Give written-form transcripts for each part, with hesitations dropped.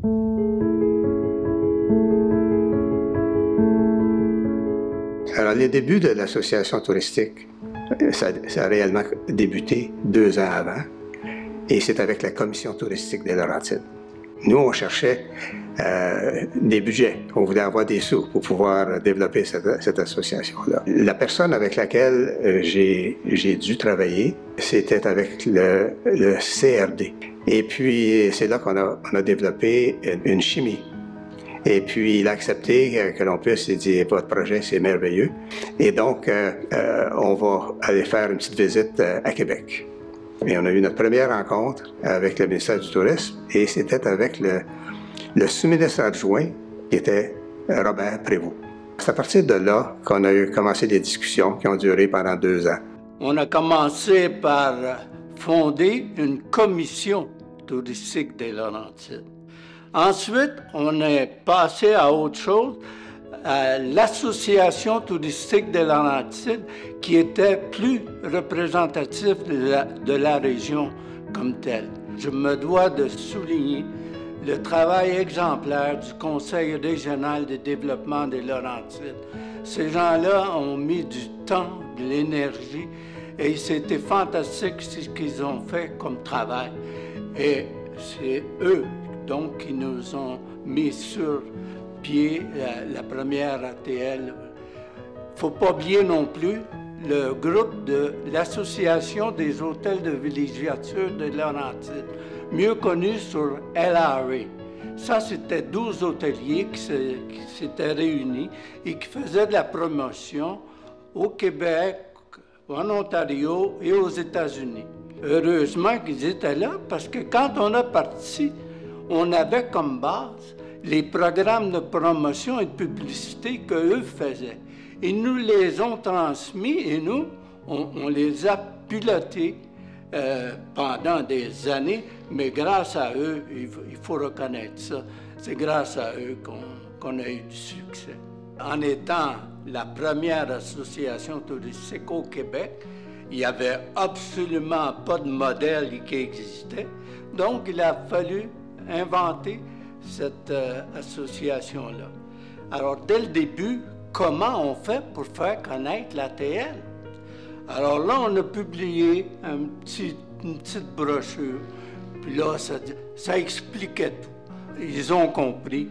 Alors, les débuts de l'association touristique, ça a réellement débuté 2 ans avant, et c'est avec la commission touristique des Laurentides. Nous, on cherchait des budgets. On voulait avoir des sous pour pouvoir développer cette association-là. La personne avec laquelle j'ai dû travailler, c'était avec le CRD. Et puis, c'est là qu'on a développé une chimie. Et puis, il a accepté que l'on puisse, il dit, votre projet, c'est merveilleux. Et donc, on va aller faire une petite visite à Québec. Et on a eu notre première rencontre avec le ministère du Tourisme, et c'était avec le sous-ministre adjoint, qui était Robert Prévost. C'est à partir de là qu'on a commencé des discussions qui ont duré pendant 2 ans. On a commencé par fonder une commission touristique des Laurentides. Ensuite, on est passé à autre chose, à l'Association touristique des Laurentides, qui était plus représentative de la région comme telle. Je me dois de souligner le travail exemplaire du Conseil régional de développement des Laurentides. Ces gens-là ont mis du temps, de l'énergie, et c'était fantastique ce qu'ils ont fait comme travail. Et c'est eux, donc, qui nous ont mis sur pied la première ATL. Il ne faut pas oublier non plus le groupe de l'Association des hôtels de villégiature de Laurentides, mieux connu sur LRA. Ça, c'était 12 hôteliers qui s'étaient réunis et qui faisaient de la promotion au Québec, en Ontario et aux États-Unis. Heureusement qu'ils étaient là, parce que quand on a parti, on avait comme base les programmes de promotion et de publicité qu'eux faisaient. Ils nous les ont transmis et nous, on les a pilotés pendant des années, mais grâce à eux, il faut reconnaître ça, c'est grâce à eux qu'on a eu du succès. En étant la première association touristique au Québec, il n'y avait absolument pas de modèle qui existait, donc il a fallu inventer cette association-là. Alors, dès le début, comment on fait pour faire connaître l'ATL? Alors là, on a publié une petite brochure, puis là, ça expliquait tout. Ils ont compris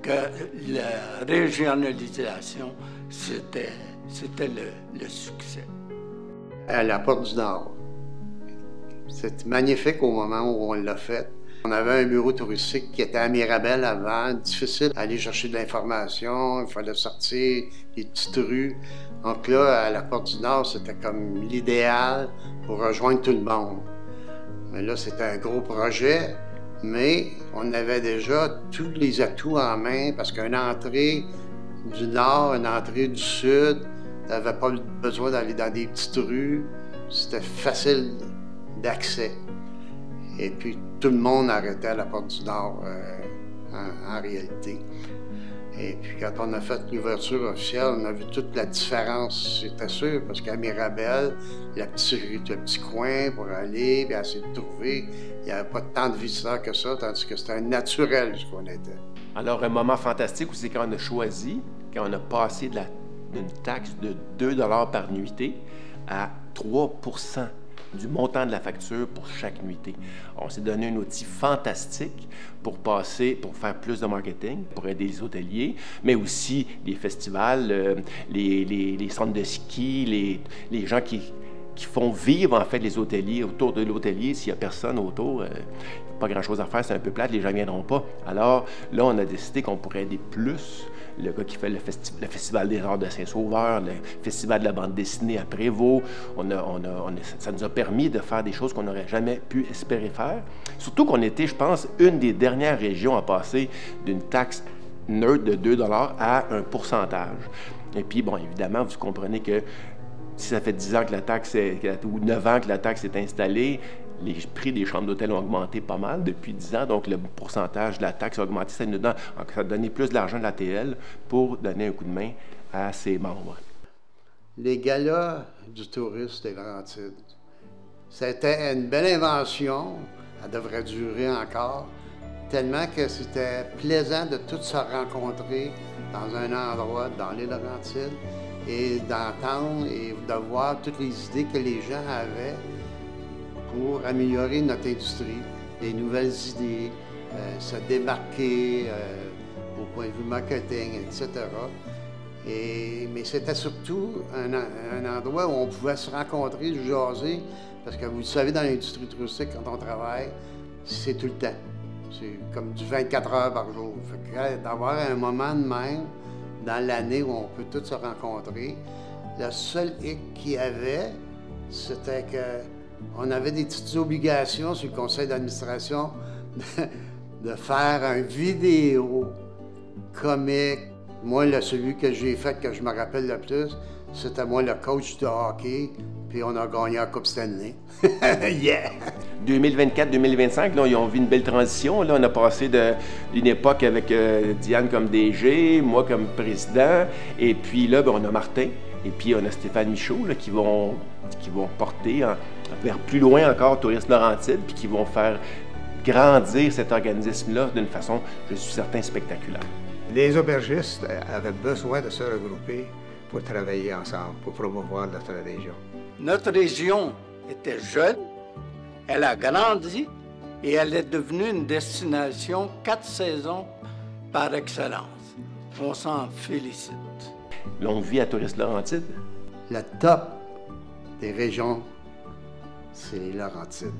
que la régionalisation, c'était le succès. À la Porte du Nord. C'était magnifique au moment où on l'a fait. On avait un bureau touristique qui était à Mirabel avant, difficile d'aller chercher de l'information, il fallait sortir les petites rues. Donc là, à la Porte du Nord, c'était comme l'idéal pour rejoindre tout le monde. Mais là, c'était un gros projet, mais on avait déjà tous les atouts en main parce qu'une entrée du Nord, une entrée du Sud, tu n'avais pas besoin d'aller dans des petites rues, c'était facile d'accès. Et puis, tout le monde arrêtait à la Porte du Nord, en réalité. Et puis, quand on a fait l'ouverture officielle, on a vu toute la différence, c'était sûr, parce qu'à Mirabel, le petit coin pour aller, puis essayer de trouver, il n'y avait pas tant de visiteurs que ça, tandis que c'était un naturel, ce qu'on était. Alors, un moment fantastique, c'est quand on a choisi, quand on a passé d'une taxe de 2 $ par nuitée à 3 % du montant de la facture pour chaque nuitée. On s'est donné un outil fantastique pour faire plus de marketing, pour aider les hôteliers, mais aussi les festivals, les centres de ski, les gens qui font vivre en fait les hôteliers autour de l'hôtelier. S'il n'y a personne autour, pas grand-chose à faire, c'est un peu plate, les gens ne viendront pas. Alors là, on a décidé qu'on pourrait aider plus le gars qui fait le Festival des Arts de Saint-Sauveur, le Festival de la bande dessinée à Prévost. Ça nous a permis de faire des choses qu'on n'aurait jamais pu espérer faire. Surtout qu'on était, je pense, une des dernières régions à passer d'une taxe neutre de 2 $ à un pourcentage. Et puis, bon, évidemment, vous comprenez que si ça fait 10 ans que la taxe ou 9 ans que la taxe est installée, les prix des chambres d'hôtel ont augmenté pas mal depuis 10 ans, donc le pourcentage de la taxe a augmenté. Ça a donné plus d'argent de l'ATL pour donner un coup de main à ses membres. Les galas du tourisme des Laurentides, c'était une belle invention. Elle devrait durer encore. tellement que c'était plaisant de tous se rencontrer dans un endroit, dans les Laurentides, et d'entendre et de voir toutes les idées que les gens avaient pour améliorer notre industrie, des nouvelles idées, se démarquer au point de vue marketing, etc. Mais c'était surtout un endroit où on pouvait se rencontrer, jaser, parce que vous le savez, dans l'industrie touristique, quand on travaille, c'est tout le temps. C'est comme du 24 heures par jour. Fait que d'avoir un moment de même dans l'année où on peut tous se rencontrer, le seul hic qu'il y avait, c'était qu'on avait des petites obligations sur le conseil d'administration de faire un vidéo comique. Moi, celui que j'ai fait, que je me rappelle le plus, c'était moi le coach de hockey, puis on a gagné la Coupe Stanley. Yeah! 2024-2025, là, ils ont vu une belle transition. Là, on a passé d'une époque avec Diane comme DG, moi comme président, et puis là, ben, on a Martin, et puis on a Stéphane Michaud là, qui vont porter vers plus loin encore Tourisme Laurentides, puis qui vont faire grandir cet organisme-là d'une façon, je suis certain, spectaculaire. Les aubergistes avaient besoin de se regrouper pour travailler ensemble, pour promouvoir notre région. Notre région était jeune, elle a grandi et elle est devenue une destination 4 saisons par excellence. On s'en félicite. Longue vie à Tourisme Laurentides. Le top des régions, c'est les Laurentides.